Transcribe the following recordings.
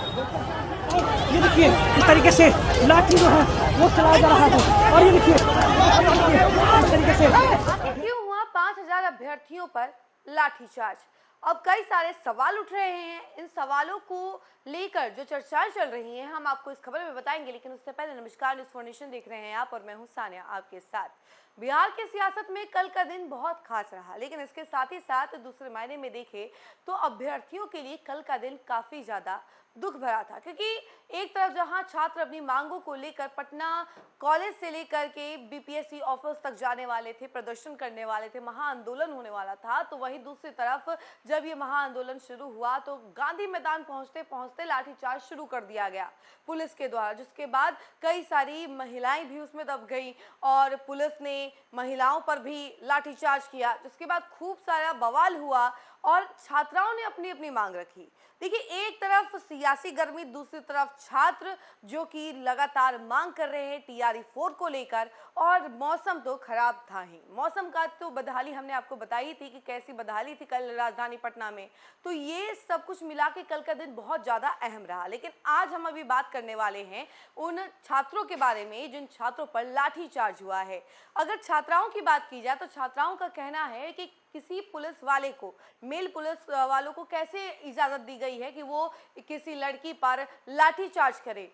ये देखिए इस तरीके से लाठी जो है वो चलाया जा रहा है और ये देखिए इस तरीके से क्यों हुआ 5,000 अभ्यर्थियों पर लाठीचार्ज। अब कई सारे सवाल उठ रहे हैं। इन सवालों को लेकर जो चर्चाएं चल रही हैं हम आपको इस खबर में बताएंगे, लेकिन उससे पहले नमस्कार, न्यूज़ फॉर नेशन देख रहे हैं आप और मैं हूं सानिया आपके साथ। बिहार की सियासत में कल का दिन बहुत खास रहा, लेकिन इसके साथ ही साथ दूसरे मायने में देखें तो अभ्यर्थियों के लिए कल का दिन काफी ज्यादा दुख भरा था, क्योंकि एक तरफ जहां छात्र अपनी मांगों को लेकर पटना कॉलेज से लेकर के बीपीएससी ऑफिस तक जाने वाले थे, प्रदर्शन करने वाले थे, महाआंदोलन होने वाला था, तो वहीं दूसरी तरफ जब ये महाआंदोलन शुरू हुआ तो गांधी मैदान पहुंचते पहुंचते लाठीचार्ज शुरू कर दिया गया पुलिस के द्वारा, जिसके बाद कई सारी महिलाएं भी उसमें दब गई और पुलिस ने महिलाओं पर भी लाठीचार्ज किया, जिसके बाद खूब सारा बवाल हुआ और छात्राओं ने अपनी अपनी मांग रखी। देखिए, एक तरफ सियासी गर्मी, दूसरी तरफ छात्र जो कि लगातार मांग कर रहे हैं टीआरई 4 को लेकर, और मौसम तो खराब था ही। मौसम का तो बदहाली हमने आपको बताई थी कि कैसी बदहाली थी कल राजधानी पटना में, तो ये सब कुछ मिला के कल का दिन बहुत ज़्यादा अहम रहा। लेकिन आज हम अभी बात करने वाले हैं उन छात्रों के बारे में जिन छात्रों पर लाठीचार्ज हुआ है। अगर छात्राओं की बात की जाए तो छात्राओं का कहना है कि किसी पुलिस वाले को, मेल पुलिस वालों को कैसे इजाजत दी गई है कि वो किसी लड़की पर लाठीचार्ज करे,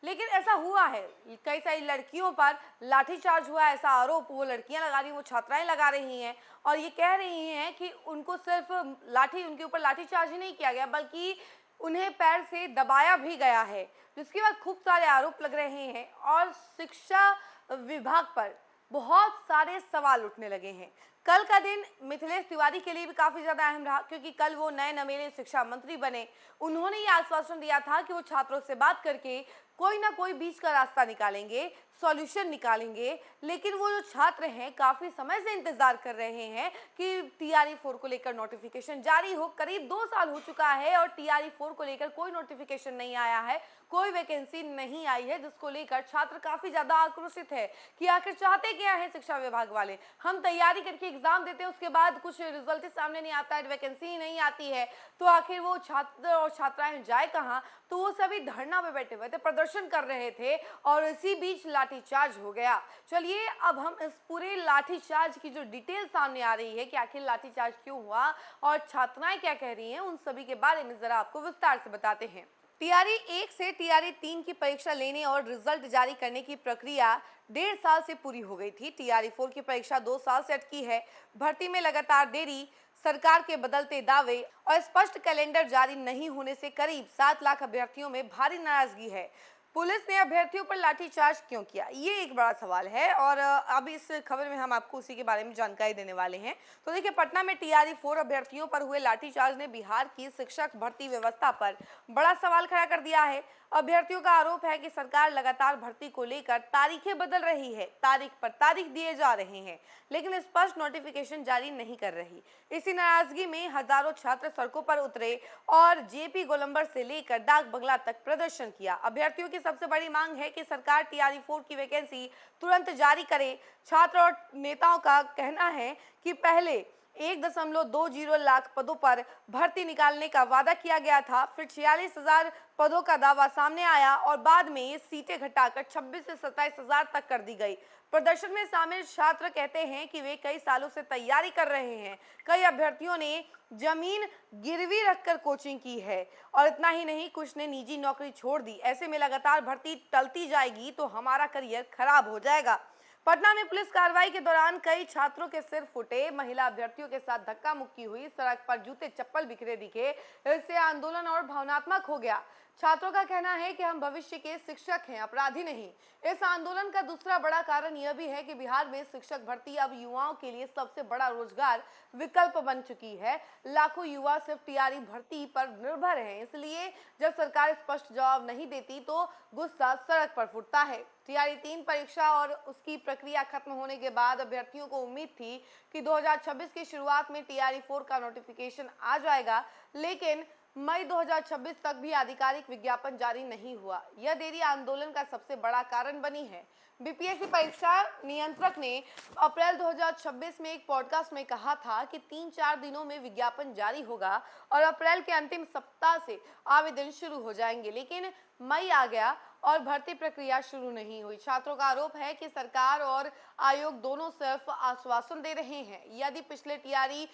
लेकिन ऐसा हुआ है। कई सारी लड़कियों पर लाठीचार्ज हुआ, ऐसा आरोप वो लड़कियां लगा रही, वो छात्राएं लगा रही हैं और ये कह रही हैं कि उनको सिर्फ उनके ऊपर लाठीचार्ज ही नहीं किया गया बल्कि उन्हें पैर से दबाया भी गया है, जिसके बाद खूब सारे आरोप लग रहे हैं और शिक्षा विभाग पर बहुत सारे सवाल उठने लगे हैं। कल का दिन मिथिलेश तिवारी के लिए भी काफी ज्यादा अहम रहा, क्योंकि कल वो नए नवेले शिक्षा मंत्री बने। उन्होंने ये आश्वासन दिया था कि वो छात्रों से बात करके कोई ना कोई बीच का रास्ता निकालेंगे, सॉल्यूशन निकालेंगे। लेकिन वो जो छात्र हैं काफी समय से इंतजार कर रहे हैं कि टीआरई 4 को लेकर नोटिफिकेशन जारी हो। करीब 2 साल हो चुका है और टीआरई 4 को लेकर कोई नोटिफिकेशन नहीं आया है, कोई वैकेंसी नहीं आई है, जिसको लेकर छात्र काफी ज्यादा आक्रोशित है कि आखिर चाहते क्या है शिक्षा विभाग वाले। हम तैयारी करके एग्जाम देते हैं, उसके बाद कुछ रिजल्ट सामने नहीं आता है, वैकेंसी ही नहीं आती है, तो आखिर वो छात्र और छात्राएं जाए कहाँ। तो वो सभी धरना पे बैठे हुए थे, प्रदर्शन कर रहे थे और इसी बीच लाठीचार्ज हो गया। चलिए अब हम इस पूरे लाठीचार्ज की जो डिटेल सामने आ रही है कि आखिर लाठीचार्ज क्यों हुआ और छात्राएं क्या कह रही हैं, उन सभी के बारे में जरा आपको विस्तार से बताते हैं। टीआरई 1 से टीआरई 3 की परीक्षा लेने और रिजल्ट जारी करने की प्रक्रिया 1.5 साल से पूरी हो गई थी। टीआरई 4 की परीक्षा 2 साल से अटकी है। भर्ती में लगातार देरी, सरकार के बदलते दावे और स्पष्ट कैलेंडर जारी नहीं होने से करीब 7 लाख अभ्यर्थियों में भारी नाराजगी है। पुलिस ने अभ्यर्थियों पर लाठीचार्ज क्यों किया, ये एक बड़ा सवाल है और अब इस खबर में हम आपको उसी के बारे में जानकारी देने वाले हैं। तो देखिए, पटना में टीआरई 4 अभ्यर्थियों पर हुए लाठीचार्ज ने बिहार की शिक्षक भर्ती व्यवस्था पर बड़ा सवाल खड़ा कर दिया है। अभ्यर्थियों का आरोप है कि सरकार लगातार भर्ती को लेकर तारीखें बदल रही है, तारीख पर तारीख दिए जा रहे हैं, लेकिन स्पष्ट नोटिफिकेशन जारी नहीं कर रही। इसी नाराजगी में हजारों छात्र सड़कों पर उतरे और जेपी गोलंबर से लेकर डाक बंगला तक प्रदर्शन किया। अभ्यर्थियों की सबसे बड़ी मांग है कि सरकार टीआरई 4 की वैकेंसी तुरंत जारी करे। छात्र और नेताओं का कहना है कि पहले 1.20 लाख पदों पर भर्ती निकालने का वादा किया गया था, फिर 46,000 पदों का दावा सामने आया और बाद में ये सीटें घटाकर 26 से 27,000 तक कर दी गई। प्रदर्शन में शामिल छात्र कहते हैं कि वे कई सालों से तैयारी कर रहे हैं। कई अभ्यर्थियों ने जमीन गिरवी रखकर कोचिंग की है और इतना ही नहीं, कुछ ने निजी नौकरी छोड़ दी। ऐसे में लगातार भर्ती टलती जाएगी तो हमारा करियर खराब हो जाएगा। पटना में पुलिस कार्रवाई के दौरान कई छात्रों के सिर फूटे, महिला अभ्यर्थियों के साथ धक्का मुक्की हुई, सड़क पर जूते चप्पल बिखरे दिखे। इससे आंदोलन और भावनात्मक हो गया। छात्रों का कहना है कि हम भविष्य के शिक्षक हैं, अपराधी नहीं। इस आंदोलन का दूसरा बड़ा कारण यह भी है कि बिहार में शिक्षक भर्ती अब युवाओं के लिए सबसे बड़ा रोजगार विकल्प बन चुकी है। लाखों युवा सिर्फ टीआरई भर्ती पर निर्भर हैं, इसलिए जब सरकार स्पष्ट जवाब नहीं देती तो गुस्सा सड़क पर फूटता है। टीआरई 3 परीक्षा और उसकी प्रक्रिया खत्म होने के बाद अभ्यर्थियों को उम्मीद थी कि 2026 की शुरुआत में टीआरई 4 का नोटिफिकेशन आ जाएगा, लेकिन मई 2026 तक भी आधिकारिक विज्ञापन जारी नहीं हुआ। यह देरी आंदोलन का सबसे बड़ा कारण बनी है। बीपीएससी परीक्षा नियंत्रक ने अप्रैल 2026 में एक पॉडकास्ट में कहा था कि 3-4 दिनों में विज्ञापन जारी होगा और अप्रैल के अंतिम सप्ताह से आवेदन शुरू हो जाएंगे, लेकिन मई आ गया और भर्ती प्रक्रिया शुरू नहीं हुई। छात्रों का आरोप है कि सरकार और आयोग दोनों सिर्फ आश्वासन दे रहे हैं। यदि पिछले टीआरई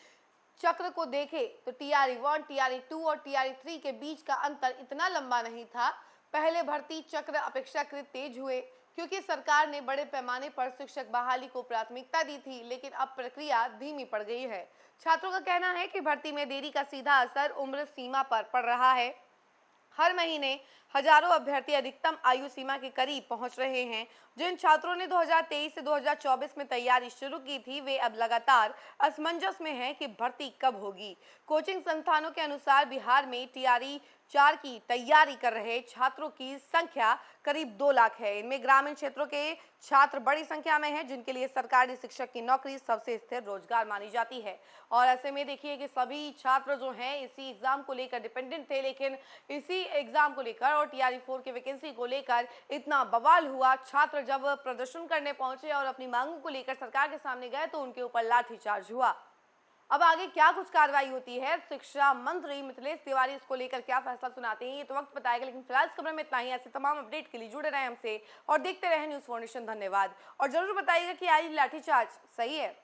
चक्र को देखें तो टीआरई 1, टीआरई 2 और टीआरई 3 के बीच का अंतर इतना लंबा नहीं था। पहले भर्ती चक्र अपेक्षाकृत तेज हुए क्योंकि सरकार ने बड़े पैमाने पर शिक्षक बहाली को प्राथमिकता दी थी, लेकिन अब प्रक्रिया धीमी पड़ गई है। छात्रों का कहना है कि भर्ती में देरी का सीधा असर उम्र सीमा पर पड़ रहा है। हर महीने हजारों अभ्यर्थी अधिकतम आयु सीमा के करीब पहुंच रहे हैं। जिन छात्रों ने 2023 से 2024 में तैयारी शुरू की थी, वे अब लगातार असमंजस में हैं कि भर्ती कब होगी। कोचिंग संस्थानों के अनुसार बिहार में टीआरई 4 की तैयारी कर रहे छात्रों की संख्या करीब 2 लाख है। इनमें ग्रामीण क्षेत्रों के छात्र बड़ी संख्या में हैं, जिनके लिए सरकारी शिक्षक की नौकरी सबसे स्थिर रोजगार मानी जाती है। और ऐसे में देखिए कि सभी छात्र जो हैं इसी एग्जाम को लेकर डिपेंडेंट थे, लेकिन इसी एग्जाम को लेकर और टीआरई 4 की वैकेंसी को लेकर इतना बवाल हुआ। छात्र जब प्रदर्शन करने पहुंचे और अपनी मांगों को लेकर सरकार के सामने गए तो उनके ऊपर लाठीचार्ज हुआ। अब आगे क्या कुछ कार्रवाई होती है, शिक्षा मंत्री मिथिलेश तिवारी इसको लेकर क्या फैसला सुनाते हैं, ये तो वक्त बताएगा। लेकिन फिलहाल इस खबर में इतना ही। ऐसे तमाम अपडेट के लिए जुड़े रहें हमसे और देखते रहें न्यूज़ 4 नेशन। धन्यवाद। और जरूर बताइएगा कि आज लाठीचार्ज सही है।